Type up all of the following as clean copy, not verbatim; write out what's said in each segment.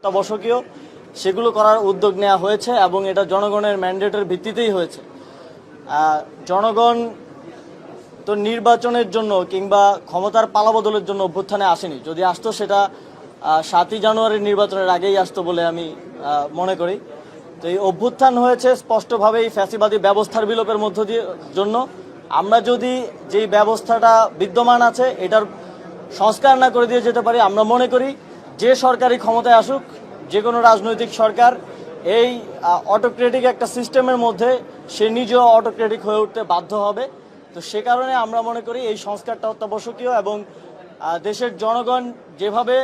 অত্যাবশ্যকীয় সেগুলো করার উদ্যোগ নেওয়া হয়েছে এবং এটা জনগণের ম্যান্ডেটের ভিত্তিতেই হয়েছে। জনগণ তো নির্বাচনের জন্য কিংবা ক্ষমতার পালাবদলের জন্য অভ্যুত্থানে আসেনি। যদি আসতো সেটা 7ই জানুয়ারির নির্বাচনের আগেই আসতো বলে আমি মনে করি। তো এই অভ্যুত্থান হয়েছে স্পষ্টভাবেই ফ্যাসিবাদী ব্যবস্থার বিলোপের মধ্য দিয়ে জন্য। আমরা যদি যেই ব্যবস্থাটা বিদ্যমান আছে এটার সংস্কার না করে দিয়ে যেতে পারি, আমরা মনে করি যে সরকারি ক্ষমতায় আসুক, যে কোনো রাজনৈতিক সরকার এই অটোক্রেটিক একটা সিস্টেমের মধ্যে সে নিজেও অটোক্রেটিক হয়ে উঠতে বাধ্য হবে। তো সে কারণে আমরা মনে করি এই সংস্কারটা অত্যাবশ্যকীয় এবং দেশের জনগণ যেভাবে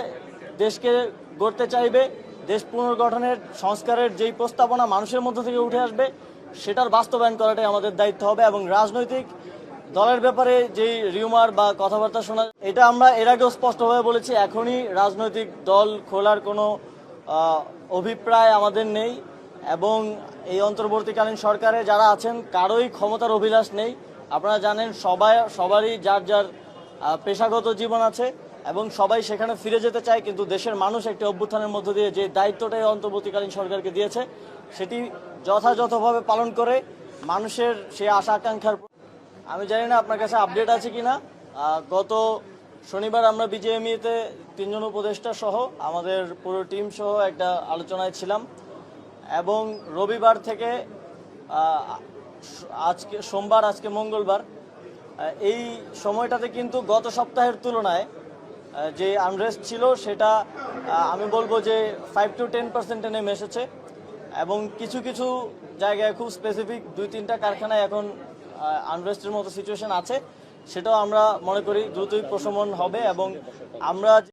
দেশকে গড়তে চাইবে, দেশ পুনর্গঠনের সংস্কারের যেই প্রস্তাবনা মানুষের মধ্য থেকে উঠে আসবে সেটার বাস্তবায়ন করাটাই আমাদের দায়িত্ব হবে। এবং রাজনৈতিক দলের ব্যাপারে যেই রিউমার বা কথাবার্তা শোনা, এটা আমরা এর আগেও স্পষ্টভাবে বলেছি, এখনই রাজনৈতিক দল খোলার কোনো অভিপ্রায় আমাদের নেই এবং এই অন্তর্বর্তীকালীন সরকারে যারা আছেন কারোই ক্ষমতার অভিলাষ নেই। আপনারা জানেন সবারই যার যার পেশাগত জীবন আছে এবং সবাই সেখানে ফিরে যেতে চায়, কিন্তু দেশের মানুষ একটি অভ্যুত্থানের মধ্য দিয়ে যে দায়িত্বটাই অন্তর্বর্তীকালীন সরকারকে দিয়েছে সেটি যথাযথভাবে পালন করে মানুষের সেই আশা আকাঙ্ক্ষার। আমি জানি না আপনার কাছে আপডেট আছে কিনা, গত শনিবার আমরা বিজেএমইতে 3 জন উপদেষ্টা সহ আমাদের পুরো টিম সহ একটা আলোচনায় ছিলাম এবং রবিবার থেকে আজকে সোমবার, আজকে মঙ্গলবার, এই সময়টাতে কিন্তু গত সপ্তাহের তুলনায় যে আনরেস্ট ছিল সেটা আমি বলবো যে 5 to 10% নেমে এসেছে এবং কিছু কিছু জায়গায় খুব স্পেসিফিক 2-3টা কারখানায় এখন আনরেস্টের মতো সিচুয়েশন আছে। সেটাও আমরা মনে করি দ্রুতই প্রশমন হবে এবং আমরা